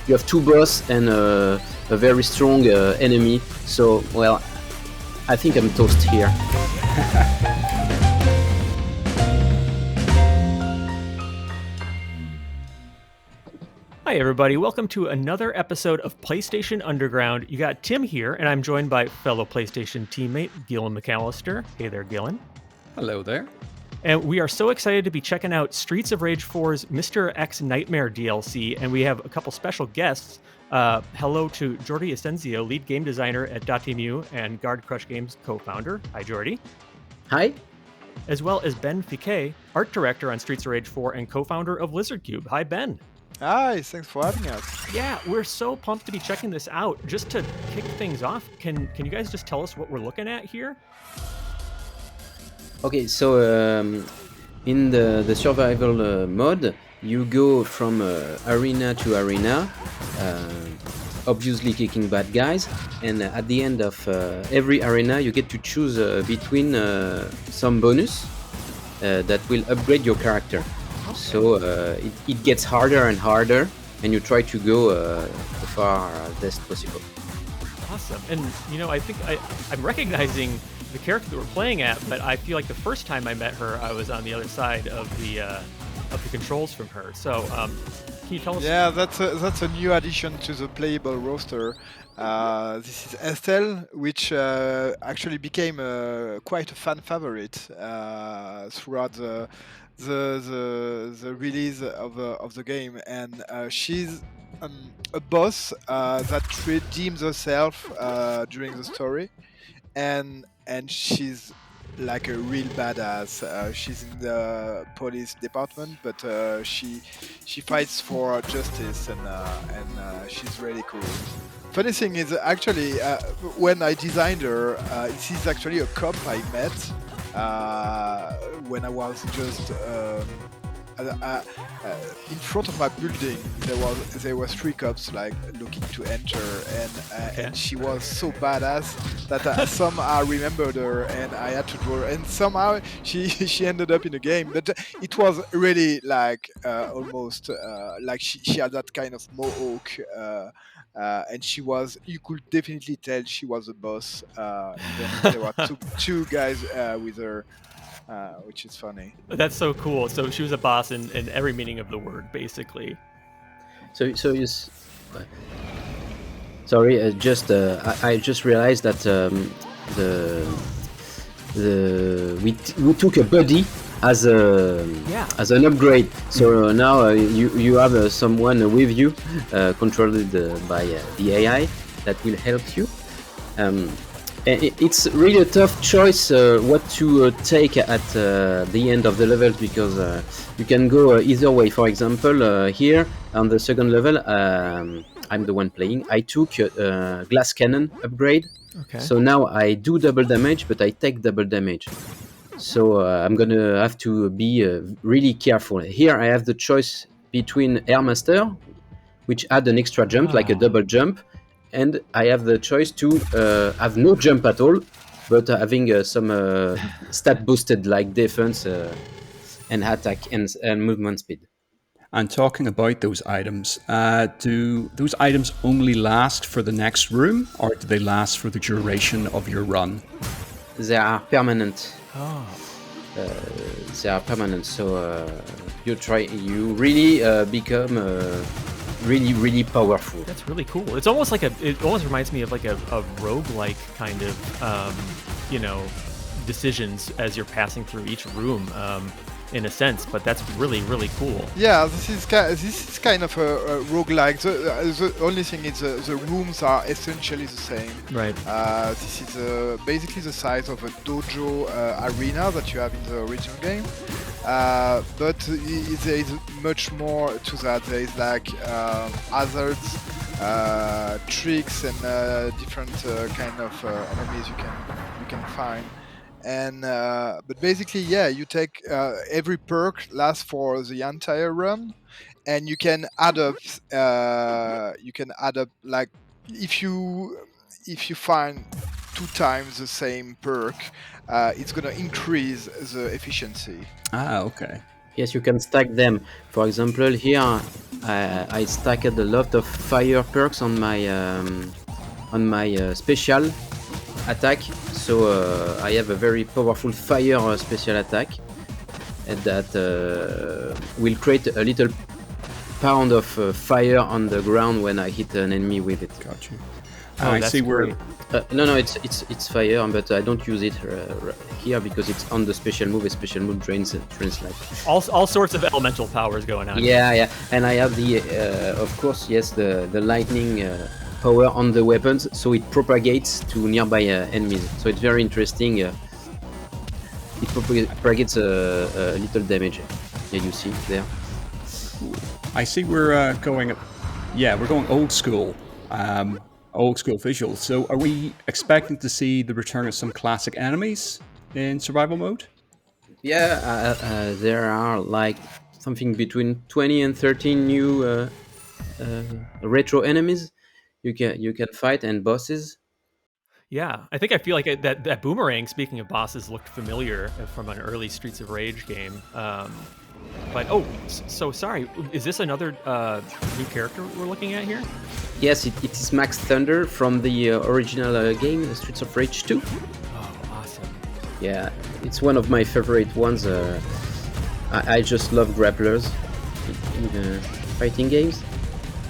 You have two boss and a very strong enemy. So, well, I think I'm toast here. Hi everybody, welcome to another episode of PlayStation Underground. You got Tim here, and I'm joined by fellow PlayStation teammate Gillen McAllister. Hey there, Gillen. Hello there. And we are so excited to be checking out Streets of Rage 4's Mr.x Nightmare DLC, and we have a couple special guests. Hello to Jordi Asensio, lead game designer at Dotemu and Guard Crush Games co-founder. Hi, Jordi. Hi. As well as Ben Fiquet, art director on Streets of Rage 4 and co-founder of Lizardcube. Hi, Ben. Hi, thanks for having us. Yeah, we're so pumped to be checking this out. Just to kick things off, can you guys just tell us what we're looking at here? Okay, so in the survival mode, you go from arena to arena, obviously kicking bad guys, and at the end of every arena, you get to choose between some bonus that will upgrade your character. Okay. So it gets harder and harder, and you try to go as far as possible. Awesome. And, I think I'm recognizing the character that we're playing at, but I feel like the first time I met her, I was on the other side of the controls from her. So, can you tell us? Yeah, that's a new addition to the playable roster. This is Estelle, which actually became quite a fan favorite throughout the release of the game, and she's a boss that redeems herself during the story, and she's like a real badass. She's in the police department, but she fights for justice, and she's really cool. Funny thing is, actually, when I designed her, this is actually a cop I met when I was just in front of my building. There was three cops like looking to enter, and she was so badass that somehow I remembered her and I had to draw her, and somehow she ended up in the game. But it was really like almost like she had that kind of mohawk. And you could definitely tell she was a boss. Even if there were two guys with her, which is funny. That's so cool. So she was a boss in every meaning of the word, basically. So you. Sorry, I just realized that we took a buddy as an upgrade. So now you have someone with you, controlled by the AI that will help you. It's really a tough choice what to take at the end of the level, because you can go either way. For example, here on the second level, I'm the one playing. I took glass cannon upgrade. Okay. So now I do double damage, but I take double damage. So I'm gonna have to be really careful. Here I have the choice between Airmaster, which add an extra jump, like a double jump, and I have the choice to have no jump at all, but having some stat boosted like defense and attack and movement speed. And talking about those items, do those items only last for the next room, or do they last for the duration of your run? They are permanent. Oh. They are permanent, so you really become really, really powerful. That's really cool. It's almost like it almost reminds me of like a roguelike kind of, decisions as you're passing through each room, in a sense, but that's really, really cool. Yeah, this is kind of a roguelike. The only thing is the rooms are essentially the same. Right. This is basically the size of a dojo arena that you have in the original game. But there is much more to that. There is like hazards, tricks, and different kind of enemies you can find. And but basically, yeah, you take every perk lasts for the entire run, and you can add up. Like if you find 2 times the same perk, it's gonna increase the efficiency. Ah, okay. Yes, you can stack them. For example, here I stacked a lot of fire perks on my special attack. So I have a very powerful fire special attack, and that will create a little pound of fire on the ground when I hit an enemy with it. Got you. Oh, I that's see great. No, it's fire, but I don't use it here because it's on the special move. A special move drains life. All sorts of elemental powers going on. Yeah, and I have the, of course, yes, the lightning power on the weapons, so it propagates to nearby enemies. So it's very interesting. It propagates a little damage. Yeah, you see there. I see we're going old school. Old school visuals. So are we expecting to see the return of some classic enemies in survival mode? Yeah, there are like something between 20 and 13 new retro enemies you can fight, and bosses. Yeah, I feel like that boomerang. Speaking of bosses, looked familiar from an early Streets of Rage game. But so sorry. Is this another new character we're looking at here? Yes, it is Max Thunder from the original game, Streets of Rage 2. Oh, awesome. Yeah, it's one of my favorite ones. I just love grapplers in fighting games.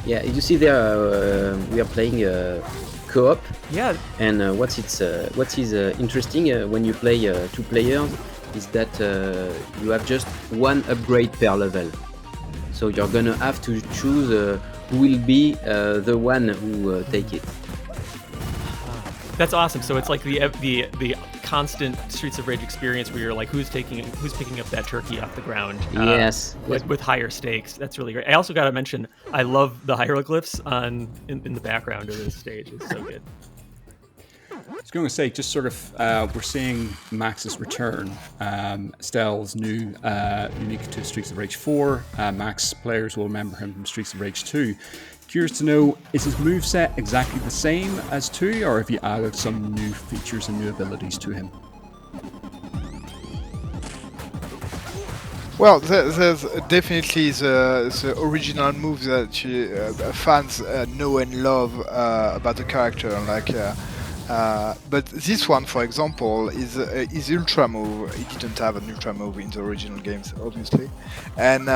Yeah, you see there we are playing co-op. Yeah. And what is interesting when you play 2 players is that you have just one upgrade per level. So you're gonna have to choose who will be the one who take it. That's awesome. So it's like the constant Streets of Rage experience where you're like, who's picking up that turkey off the ground? Yes. With higher stakes. That's really great. I also got to mention, I love the hieroglyphs in the background of this stage. It's so good. I was going to say, just sort of, we're seeing Max's return. Stell's new, unique to Streets of Rage 4. Max players will remember him from Streets of Rage 2. Curious to know, is his moveset exactly the same as 2, or have you added some new features and new abilities to him? Well, there's definitely the original moves that fans know and love about the character, but this one, for example, is ultra move. It didn't have an ultra move in the original games, obviously, and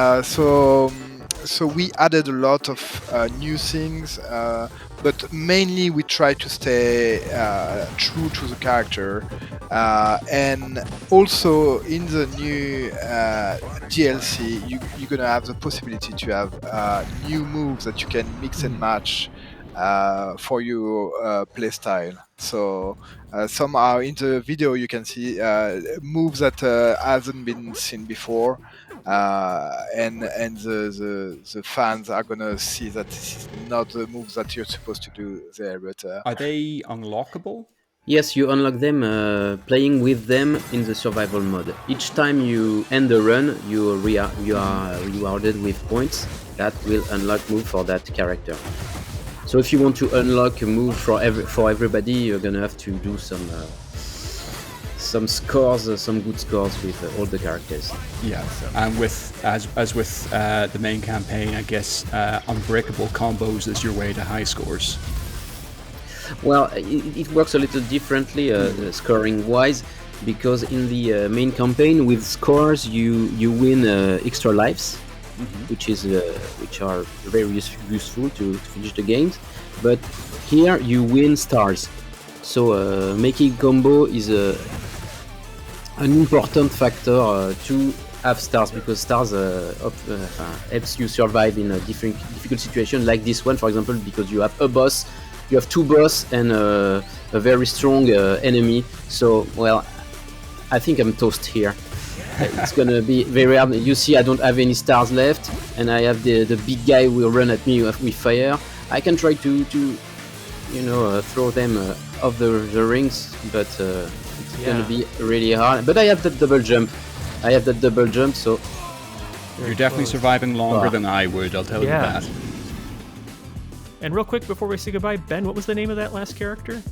so we added a lot of new things, but mainly we try to stay true to the character, and also in the new DLC, you're gonna have the possibility to have new moves that you can mix and match for your playstyle. So somehow in the video you can see moves that hasn't been seen before, and the fans are gonna see that this is not the moves that you're supposed to do there. But Are they unlockable? Yes, you unlock them playing with them in the survival mode. Each time you end a run, you are rewarded with points that will unlock move for that character. So if you want to unlock a move for everybody, you're gonna have to do some scores, some good scores with all the characters. Yeah, and as with the main campaign, I guess unbreakable combos is your way to high scores. Well, it works a little differently scoring wise, because in the main campaign with scores you win extra lives, which are very useful to finish the games. But here you win stars. So making combo is an important factor to have stars, because stars helps you survive in a difficult situation like this one, for example, because you have a boss. You have 2 boss and a very strong enemy. So, well, I think I'm toast here. It's gonna be very hard. You see, I don't have any stars left, and I have the big guy who will run at me with fire. I can try to throw them off the rings, but it's gonna be really hard. But I have that double jump. So you're definitely surviving longer than I would, I'll tell you that. And real quick before we say goodbye, Ben, what was the name of that last character?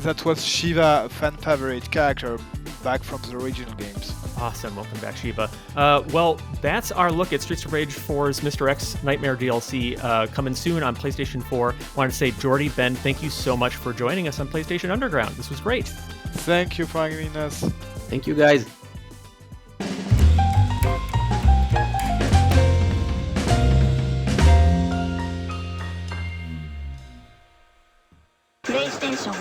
that was Shiva, fan favorite character back from the original games. Awesome. Welcome back, Shiba. Well, that's our look at Streets of Rage 4's Mr. X Nightmare DLC coming soon on PlayStation 4. I want to say, Jordy, Ben, thank you so much for joining us on PlayStation Underground. This was great. Thank you for having us. Thank you, guys. PlayStation